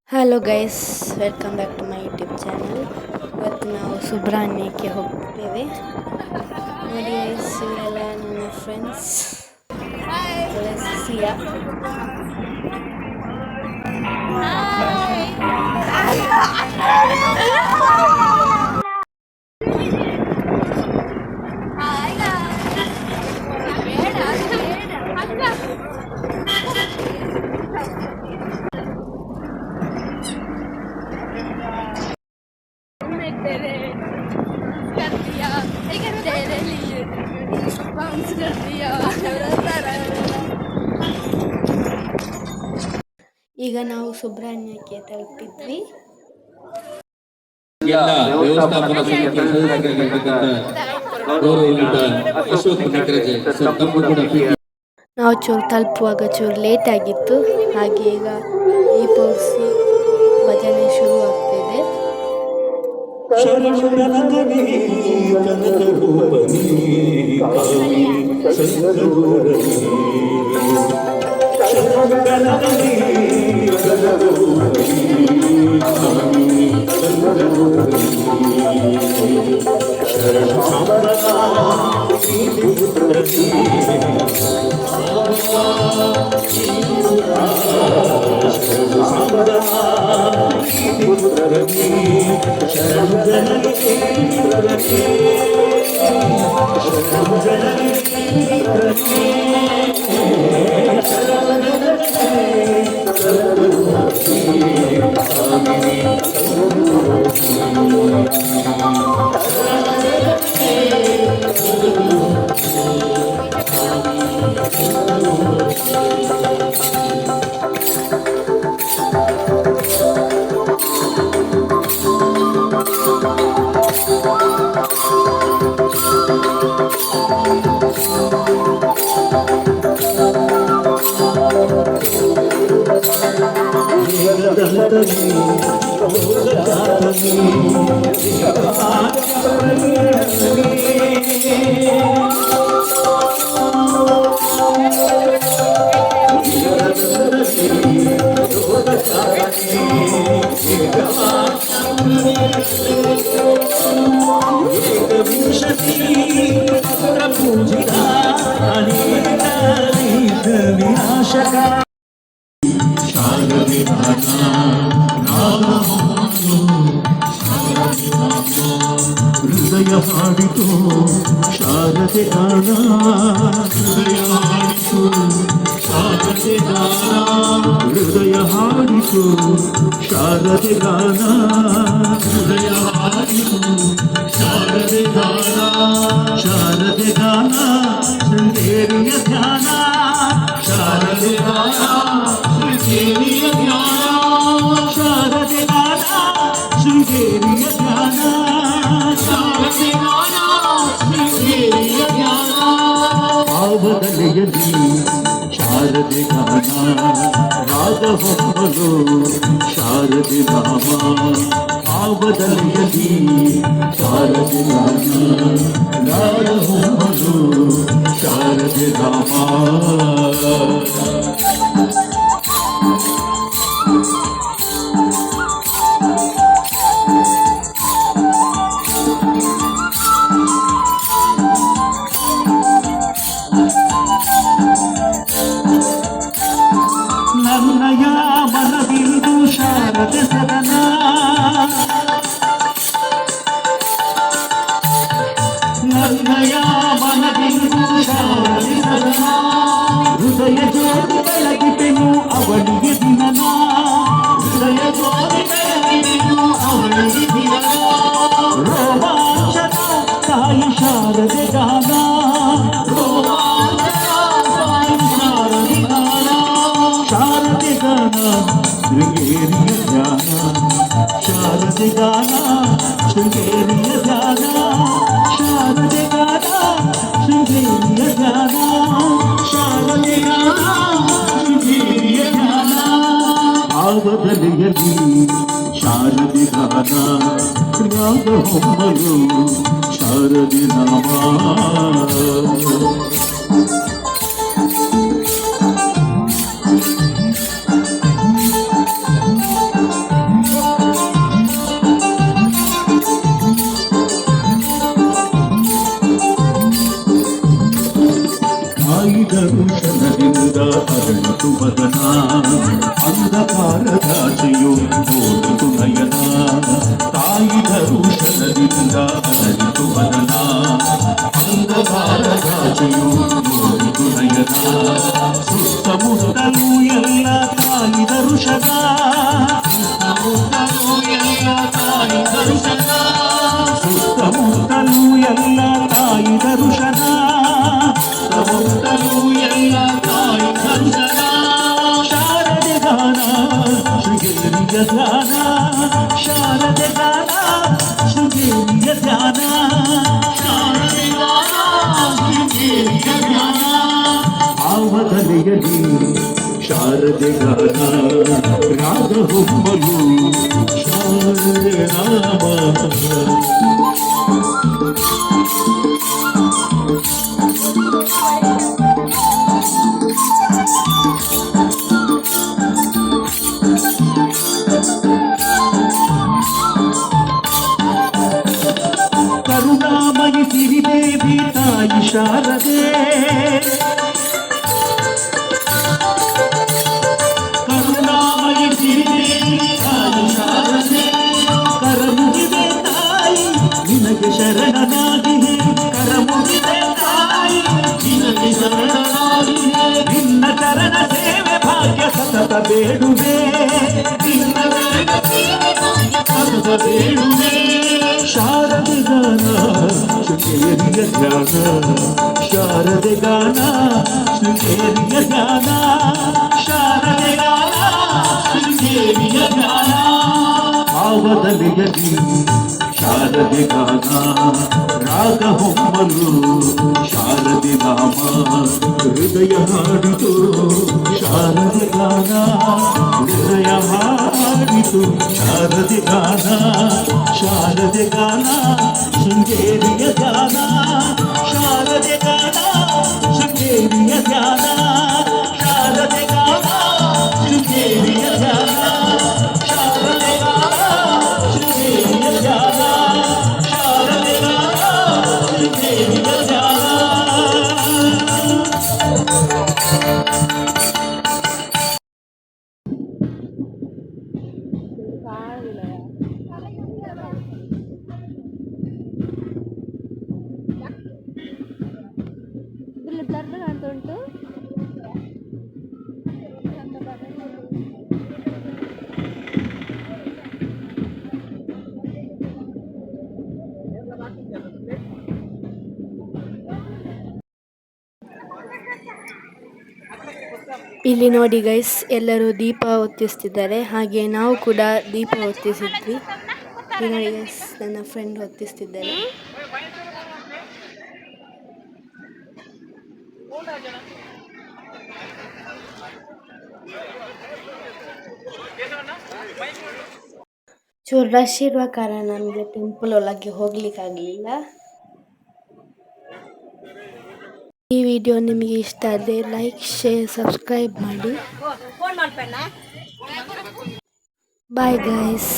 Hello guys, welcome back to my YouTube channel. ಇವತ್ತು ನಾವು ಸುಬ್ರಹ್ಮಣ್ಯಕ್ಕೆ ಹೋಗ್ತೇವೆ. ನೋಡಿ ಗೈಸ್, ಇವರೆಲ್ಲ ನನ್ನ ಫ್ರೆಂಡ್ಸ್. ಸಿಯಾ ಈಗ ನಾವು ಸುಬ್ರಹ್ಮಣ್ಯಕ್ಕೆ ತಲುಪಿದ್ವಿ. ಎಲ್ಲ ವ್ಯವಸ್ಥಾಪನಾ ಸಮಿತಿ ಸದಸ್ಯರಾಗಿರ್ತಕ್ಕಂಥ ಗೌರವಯುತ ಅಶೋಕ್ ನಿಗ್ರಜೆ ಸರ್ ತಮ್ಮ ಕೂಡ ನಾವು ತಲುಪುವಾಗ ಚೂರು ಲೇಟ್ ಆಗಿತ್ತು. ಹಾಗೆ ಈಗ ಈ ಪೌರ್ಸಿ ಭಜನೆ ಶುರು ಆಗ್ತಿದೆ. ಹೃದಯ ಹಾಡಿತು ಶಾರದೆ ಗಾನ, ಹೃದಯ ಹಾಡಿತು ಶಾರದೆ ಗಾನ, ಹೃದಯ ಹಾಡಿತು ಶಾರದೆ ಗಾನ, ಹೃದಯ ಹಾಡಿತು ಶಾರದೆ ಗಾನ, ಶಾರದೆ ಗಾನ ಶೃಂಗೇರಿಯ ಧ್ಯಾನ, ಶಾರದೆ ಗಾನ ಶೃಂಗೇರಿಯ ಧ್ಯಾನ, ಶಾರದೆ ಗಾನ ಶೃಂಗೇರಿಯ ಧ್ಯಾನ, ಶಾರದೆ ಗಾನ ಶೃಂಗೇರಿಯ ಧ್ಯಾನ. ಭಾವದಲೆಯಲ್ಲಿ ಶಾರದೆ ಗಾನ, ರಾಗ ಹೊಮ್ಮಲು ಶಾರದೆ ನಾಮ, ಭಾವದಲೆಯಲ್ಲಿ ಶಾರದೆ ಗಾನ, ರಾಗ ಹೊಮ್ಮಲು ಶಾರದೆ ನಾಮ. ನನ್ನಯ ಮನವಿಂದು ಶಾರದೆ ಸದನ, ನನ್ನಯ ಮನವಿಂದು ಶಾರದೆ ಸದನ, ಹೃದಯ ಜ್ಯೋತಿ ಬೆಳಗಿತೆನು ಅವಳಿಗೆ ದಿನನ, ಹೃದಯ ಜ್ಯೋತಿ ಬೆಳಗಿತೆನು ಅವಳಿಗೆ ದಿನನ, ರೋಮಾಂಚನ ತಾಯಿ ಶಾರದೆ ಗಾನ, ರೋಮಾಂಚನ ತಾಯಿ ಶಾರದೆ ಗಾನ, ಶಾರದೆ ಗಾನ ಶೃಂಗೇರಿಯ ಧ್ಯಾನ, ಶಾರದೆ ಗಾನ ಶೃಂಗೇರಿಯ ಧ್ಯಾನ, ಶಾರದೆ ಗಾನ ಶೃಂಗೇರಿಯ ಧ್ಯಾನ, ಶಾರದೆ ಗಾನ ಶೃಂಗೇರಿಯ ಧ್ಯಾನ. ಭಾವದಲೆಯಲ್ಲಿ ಶಾರದೆ ಗಾನ, ರಾಗ ಹೊಮ್ಮಲು ಶಾರದೆ ನಾಮ. ಅರಳಿತು ಬದನ ಅಂಧಕಾರದಾಚೆಯು ತೋರಿತು ನಯನ ತಾಯಿ ದರುಶನದಿಂದ ಅರಳಿತು ಬದನ ಅಂಧಕಾರದಾಚೆಯು ತೋರಿತು ನಯನ ಸುತ್ತಮುತ್ತಲೂ ಎಲ್ಲ ತಾಯಿ ದರುಶನ ಸುತ್ತಮುತ್ತಲೂ ಎಲ್ಲ ತಾಯಿ ದರುಶನ ಸುತ್ತಮುತ್ತಲೂ ಎಲ್ಲ ತಾಯಿ ದರುಶನ ಸುತ್ತಮುತ್ತಲೂ ಎಲ್ಲ ತಾಯಿ ದರುಶನ ಶಾರದೆ ಗಾನ ಶೃಂಗೇರಿಯ ಧ್ಯಾನ ಶಾರದೆ ಗಾನ ಶೃಂಗೇರಿಯ ಧ್ಯಾನ ಶಾರದೆ ಗಾನ ಶೃಂಗೇರಿಯ ಧ್ಯಾನ ಆವದಲೆಯಲಿ ಶಾರದೆ ಗಾನ ರಾಗ ಹೊಮ್ಮಲು ಶಾರದೆ ನಾಮ ಕರುಣಾಮಯಿ ಸಿರಿದೇವಿ ತಾಯಿ ಶಾರದೆ ಕರುಣಾಮಯಿ ಸಿರಿದೇವಿ ತಾಯಿ ಶಾರದೆ ಕರಮುಗಿದೆ ತಾಯಿ ನಿನಗೆ ಶರಣನಾಗಿಯೇ ಕರಮುಗಿದೆ ತಾಯಿ ನಿನಗೆ ಶರಣನಾಗಿಯೇ ನಿನ್ನ ಚರಣ ಸೇವೆ ಭಾಗ್ಯ ಸತತ ಬೇಡುವೆ ನಿನ್ನ ಚರಣ ಸೇವೆ ಭಾಗ್ಯ ಸತತ ಬೇಡುವೆ ಶಾರದೆ ಗಾನ ಶೃಂಗೇರಿಯ ಧ್ಯಾನ ಶಾರದೆ ಗಾನ ಶೃಂಗೇರಿಯ ಧ್ಯಾನ ಶಾರದೆ ಗಾನ ಶೃಂಗೇರಿಯ ಧ್ಯಾನ ಆವದಲೆಯಲಿ ಶಾರದೆ ಗಾನ ರಾಗ ಹೊಮ್ಮಲು ಶಾರದೆ ನಾಮ ಹೃದಯ ಹಾಡಿತು ಶಾರದೆ ಗಾನ ಹೃದಯ ಹಾಡಿತು ಶಾರದೆ ಗಾನ ಶಾರದೆ ಗಾನ ಶೃಂಗೇರಿಯ ಧ್ಯಾನ ಶಾರದೆ ಗಾನ ಶೃಂಗೇರಿಯ ಧ್ಯಾನ ಶಾರದೆ ಗಾನ ಶೃಂಗೇರಿಯ ಧ್ಯಾನ ಶಾರದೆ ಗಾನ ಶೃಂಗೇರಿಯ ಧ್ಯಾನ ಶಾರದೆ ಗಾನ ಶೃಂಗೇರಿಯ ಧ್ಯಾನ ಇದ್ರಲ್ಲಿ ಬ್ಲರ್ ಅಂತ ಉಂಟು. ಇಲ್ಲಿ ನೋಡಿ ಗೈಸ್, ಎಲ್ಲರೂ ದೀಪ ಹೊತ್ತಿಸ್ತಿದ್ದಾರೆ. ಹಾಗೆ ನಾವು ಕೂಡ ದೀಪ ಹೊತ್ತಿಸಿದ್ವಿ. ಇಲ್ಲಿ ನೋಡಿ ಗೈಸ್, ನನ್ನ ಫ್ರೆಂಡ್ ಹೊತ್ತಿಸ್ತಿದ್ದಾರೆ. ಚೂರು ರಶ್ ಇರುವ ಕಾರಣ ನಮಗೆ ಟೆಂಪಲ್ ಒಳಗೆ ಹೋಗ್ಲಿಕ್ಕಾಗಲಿಲ್ಲ. ಈ ವಿಡಿಯೋ ನಿಮಗೆ ಇಷ್ಟ ಆದರೆ ಲೈಕ್, ಶೇರ್, ಸಬ್ಸ್ಕ್ರೈಬ್ ಮಾಡಿ. Bye guys.